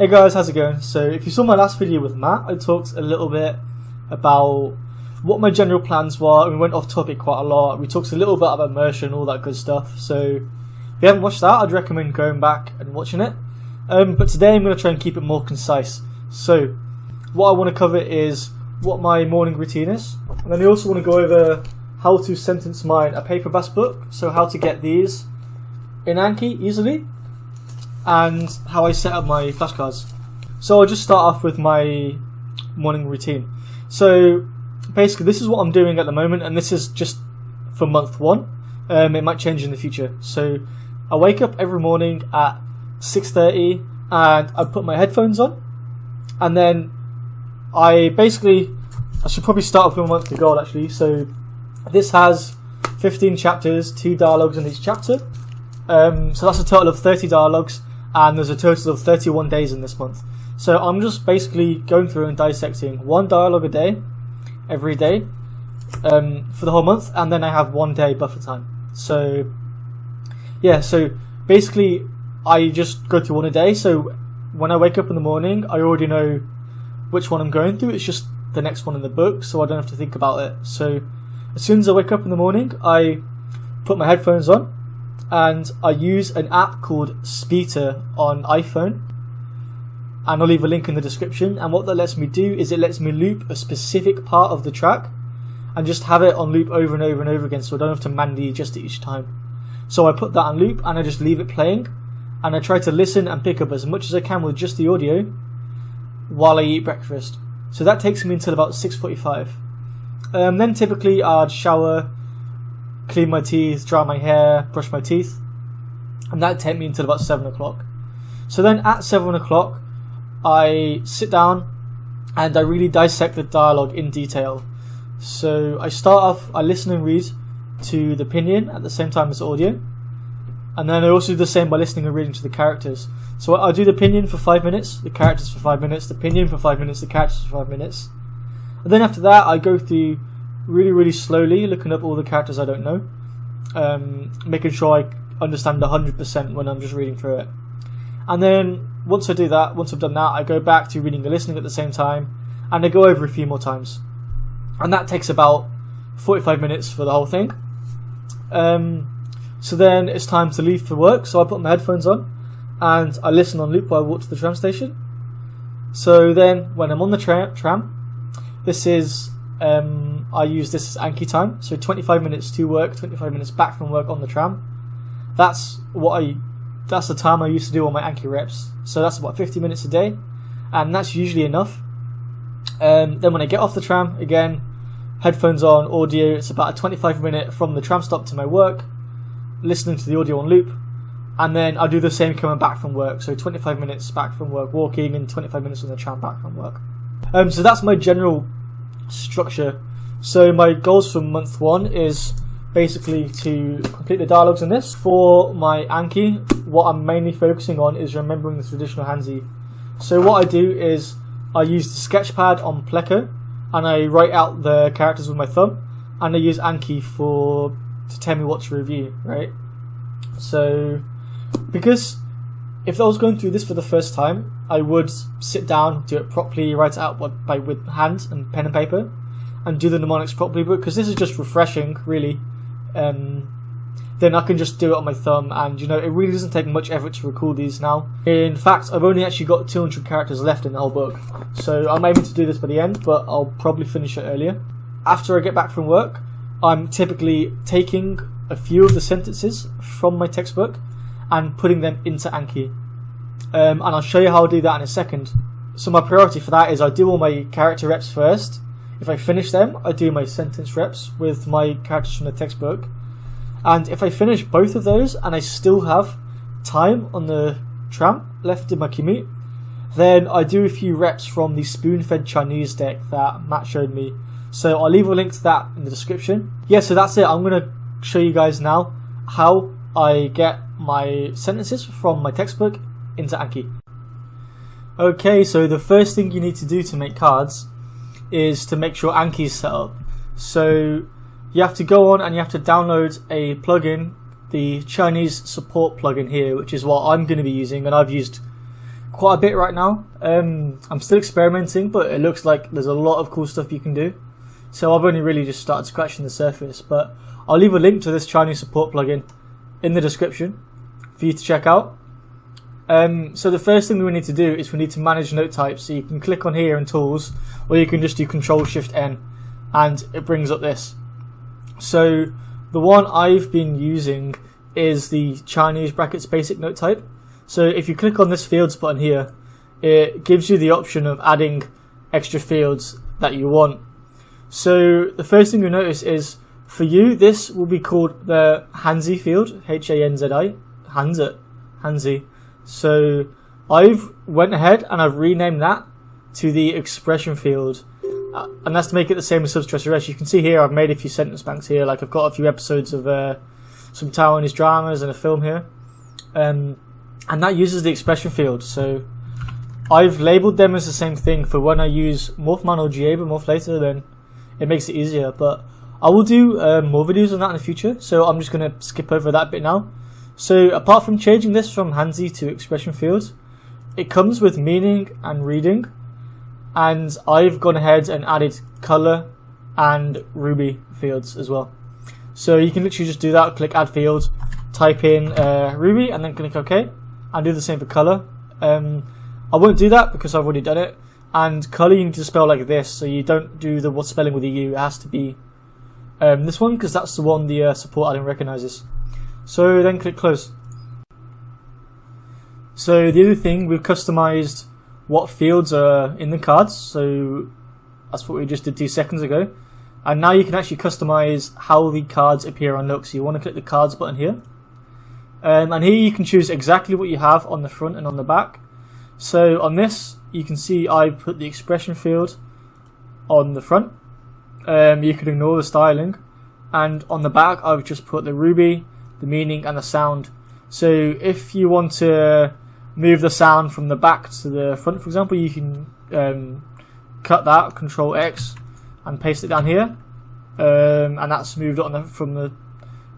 Hey guys, how's it going? So if you saw my last video with Matt, I talked a little bit about what my general plans were, and we went off topic quite a lot. We talked a little bit about immersion, all that good stuff. So if you haven't watched that, I'd recommend going back and watching it. But today I'm going to try and keep it more concise. So what I want to cover is what my morning routine is, and then I also want to go over how to sentence mine a paper-based book, so how to get these in Anki easily, and how I set up my flashcards. So I'll just start off with my morning routine. So basically this is what I'm doing at the moment, and this is just for month 1. It might change in the future. So I wake up every morning at 6:30 and I put my headphones on, and then I should probably start off with my monthly goal actually. So this has 15 chapters, 2 dialogues in each chapter. So that's a total of 30 dialogues, and there's a total of 31 days in this month. So I'm just basically going through and dissecting 1 dialogue a day, every day, for the whole month, and then I have 1 day buffer time. So yeah, so basically I just go through 1 a day. So when I wake up in the morning, I already know which one I'm going through. It's just the next one in the book, so I don't have to think about it. So as soon as I wake up in the morning, I put my headphones on, and I use an app called Speaker on iPhone, and I'll leave a link in the description. And what that lets me do is it lets me loop a specific part of the track and just have it on loop over and over and over again, so I don't have to manually adjust it each time. So I put that on loop and I just leave it playing, and I try to listen and pick up as much as I can with just the audio while I eat breakfast. So that takes me until about 6:45. Then typically I'd shower, clean my teeth, dry my hair, brush my teeth, and that'd take me until about 7 o'clock. So then at 7 o'clock I sit down and I really dissect the dialogue in detail. So I start off, I listen and read to the opinion at the same time as the audio, and then I also do the same by listening and reading to the characters. So I do the opinion for 5 minutes, the characters for 5 minutes, the opinion for 5 minutes, the characters for 5 minutes. And then after that I go through really slowly, looking up all the characters I don't know, making sure I understand 100% when I'm just reading through it. And then once I've done that, I go back to reading and listening at the same time, and I go over a few more times. And that takes about 45 minutes for the whole thing. So then it's time to leave for work, so I put my headphones on and I listen on loop while I walk to the tram station. So then when I'm on the tram, this is I use this as Anki time, so 25 minutes to work, 25 minutes back from work on the tram. That's the time I used to do all my Anki reps. So that's about 50 minutes a day, and that's usually enough. Then when I get off the tram, again, headphones on, audio. It's about a 25-minute from the tram stop to my work, listening to the audio on loop, and then I do the same coming back from work. So 25 minutes back from work walking, and 25 minutes on the tram back from work. So that's my general structure. So my goals for month 1 is basically to complete the dialogues in this. For my Anki, what I'm mainly focusing on is remembering the traditional Hanzi. So what I do is I use the sketchpad on Pleco, and I write out the characters with my thumb, and I use Anki to tell me what to review, right? So because if I was going through this for the first time, I would sit down, do it properly, write it out with hand and pen and paper, and do the mnemonics properly. But because this is just refreshing, really, then I can just do it on my thumb, and it really doesn't take much effort to recall these now. In fact, I've only actually got 200 characters left in the whole book, so I'm aiming to do this by the end, but I'll probably finish it earlier. After I get back from work, I'm typically taking a few of the sentences from my textbook and putting them into Anki. And I'll show you how I do that in a second. So my priority for that is I do all my character reps first. If I finish them, I do my sentence reps with my characters from the textbook. And if I finish both of those and I still have time on the tram left in my commute, then I do a few reps from the spoon-fed Chinese deck that Matt showed me. So I'll leave a link to that in the description. Yeah, so that's it. I'm going to show you guys now how I get my sentences from my textbook into Anki. Okay, so the first thing you need to do to make cards is to make sure Anki is set up. So you have to go on and you have to download a plugin, the Chinese support plugin here, which is what I'm going to be using, and I've used quite a bit right now. I'm still experimenting, but it looks like there's a lot of cool stuff you can do. So I've only really just started scratching the surface, but I'll leave a link to this Chinese support plugin in the description for you to check out. So the first thing we need to do is we need to manage note types. So you can click on here in Tools, or you can just do Control-Shift-N, and it brings up this. So the one I've been using is the Chinese brackets basic note type. So if you click on this fields button here, it gives you the option of adding extra fields that you want. So the first thing you'll notice is, for you, this will be called the Hanzi field, Hanzi, Hanzi. So I've went ahead and I've renamed that to the expression field, and that's to make it the same as substressor S. You can see here I've made a few sentence banks here, like I've got a few episodes of some Taiwanese dramas and a film here, and that uses the expression field. So I've labelled them as the same thing for when I use Morphman or Giaba Morph later, then it makes it easier. But I will do more videos on that in the future, so I'm just going to skip over that bit now. So apart from changing this from Hanzi to expression fields, it comes with meaning and reading, and I've gone ahead and added color and Ruby fields as well. So you can literally just do that, click add field, type in Ruby, and then click OK, and do the same for color. I won't do that because I've already done it, and color you need to spell like this, so you don't do the what spelling with a U, it has to be this one, because that's the one the support add-in recognizes. So then click close. So the other thing, we've customized what fields are in the cards, so that's what we just did 2 seconds ago. And now you can actually customize how the cards appear on look. So you want to click the cards button here. And here you can choose exactly what you have on the front and on the back. So on this, you can see I put the expression field on the front. You can ignore the styling. And on the back, I've just put the Ruby, the meaning, and the sound. So if you want to move the sound from the back to the front, for example, you can cut that, Control X, and paste it down here. And that's moved on from the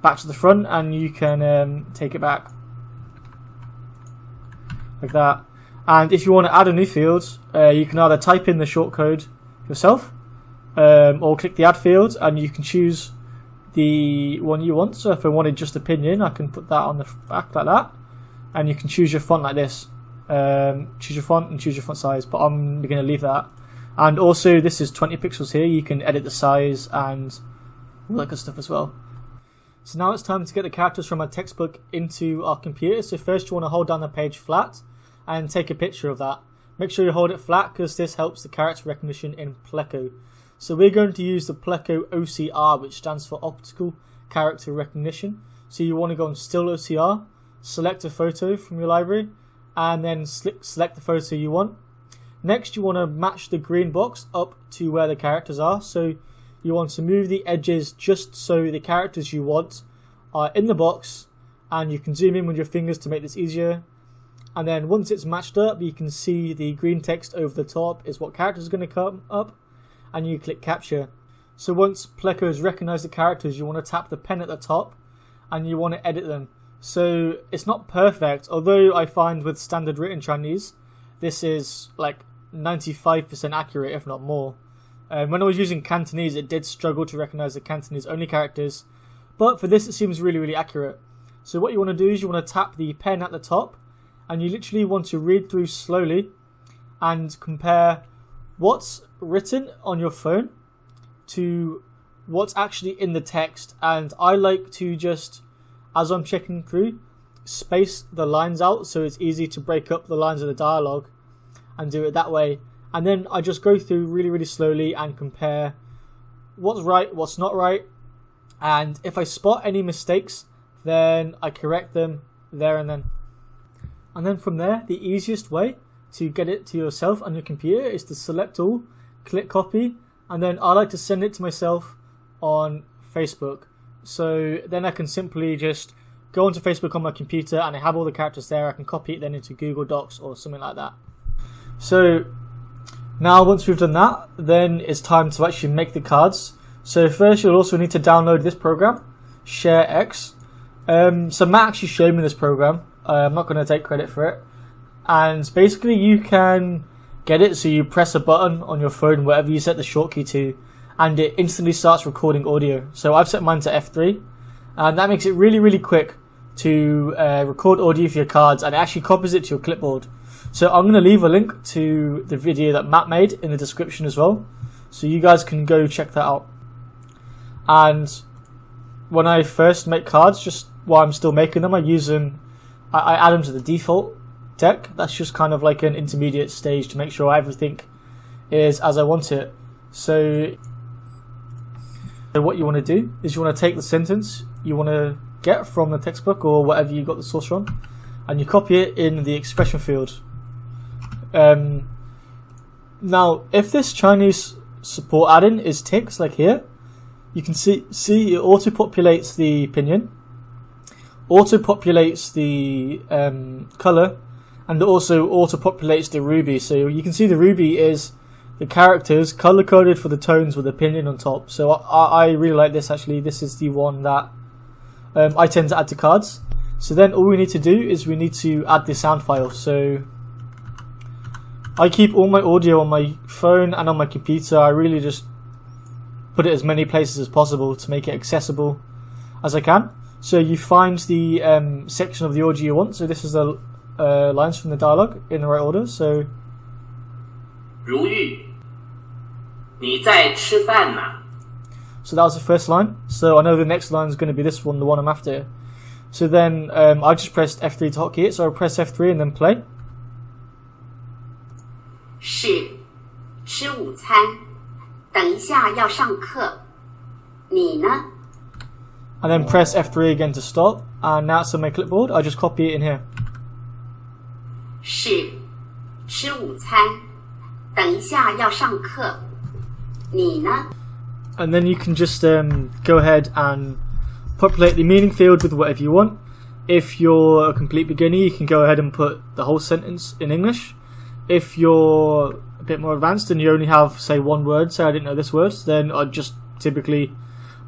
back to the front, and you can take it back like that. And if you want to add a new field, you can either type in the shortcode yourself, or click the add field, and you can choose the one you want. So if I wanted just opinion, I can put that on the back like that, and you can choose your font like this. Choose your font and choose your font size, but I'm going to leave that. And also, this is 20 pixels here. You can edit the size and all that good stuff as well. So now it's time to get the characters from our textbook into our computer. So first you want to hold down the page flat and take a picture of that. Make sure you hold it flat because this helps the character recognition in Pleco. So we're going to use the Pleco OCR, which stands for Optical Character Recognition. So you want to go on Still OCR, select a photo from your library, and then select the photo you want. Next, you want to match the green box up to where the characters are. So you want to move the edges just so the characters you want are in the box, and you can zoom in with your fingers to make this easier. And then once it's matched up, you can see the green text over the top is what characters are going to come up, and you click capture. So once Pleco has recognized the characters, you want to tap the pen at the top and you want to edit them. So it's not perfect, although I find with standard written Chinese, this is like 95% accurate, if not more. When I was using Cantonese, it did struggle to recognize the Cantonese only characters, but for this it seems really, really accurate. So what you want to do is you want to tap the pen at the top, and you literally want to read through slowly and compare what's written on your phone to what's actually in the text. And I like to just, as I'm checking through, space the lines out so it's easy to break up the lines of the dialogue and do it that way. And then I just go through really, really slowly and compare what's right, what's not right. And if I spot any mistakes, then I correct them there and then. And then from there, the easiest way to get it to yourself on your computer is to select all, click copy, and then I like to send it to myself on Facebook. So then I can simply just go onto Facebook on my computer and I have all the characters there. I can copy it then into Google Docs or something like that. So now once we've done that, then it's time to actually make the cards. So first you'll also need to download this program, ShareX. So Matt actually showed me this program. I'm not going to take credit for it. and basically you can get it so you press a button on your phone wherever you set the shortcut to, and it instantly starts recording audio. So I've set mine to F3, and that makes it really quick to record audio for your cards, and it actually copies it to your clipboard. So I'm going to leave a link to the video that Matt made in the description as well, so you guys can go check that out. And when I first make cards, just while I'm still making them, I add them to the default deck. That's just kind of like an intermediate stage to make sure everything is as I want it. So what you want to do is you want to take the sentence you want to get from the textbook or whatever you got the source from, and you copy it in the expression field. Now, if this Chinese support add-in is ticked, like here, you can see it auto-populates the pinyin, auto-populates the color, and it also auto-populates the ruby. So you can see the ruby is the characters color-coded for the tones with the pinyin on top. So I really like this actually. This is the one that I tend to add to cards. So then all we need to do is we need to add the sound file. So I keep all my audio on my phone and on my computer. I really just put it as many places as possible to make it accessible as I can. So you find the section of the audio you want. So this is the lines from the dialogue in the right order. So 如玉，你在吃饭吗? So that was the first line. So I know the next line is going to be this one, the one I'm after. So then I just pressed F3 to hotkey it. So I'll press F3 and then play. 是，吃午餐，等一下要上课，你呢? And then press F3 again to stop. And now it's on my clipboard. I just copy it in here. 是，吃午餐，等一下要上课，你呢? And then you can just go ahead and populate the meaning field with whatever you want. If you're a complete beginner, you can go ahead and put the whole sentence in English. If you're a bit more advanced and you only have, say, one word, say I didn't know this word, then I'd just typically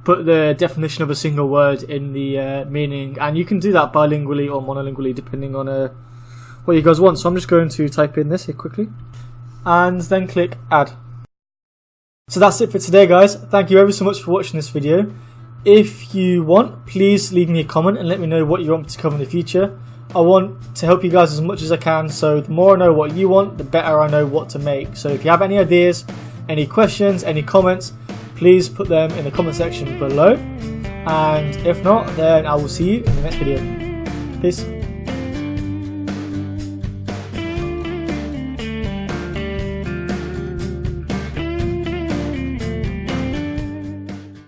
put the definition of a single word in the meaning. And you can do that bilingually or monolingually depending on what you guys want. So I'm just going to type in this here quickly and then click add. So that's it for today, guys. Thank you ever so much for watching this video. If you want, please leave me a comment and let me know what you want me to cover in the future. I want to help you guys as much as I can, so the more I know what you want, the better I know what to make. So if you have any ideas, any questions, any comments, please put them in the comment section below. And if not, then I will see you in the next video. Peace.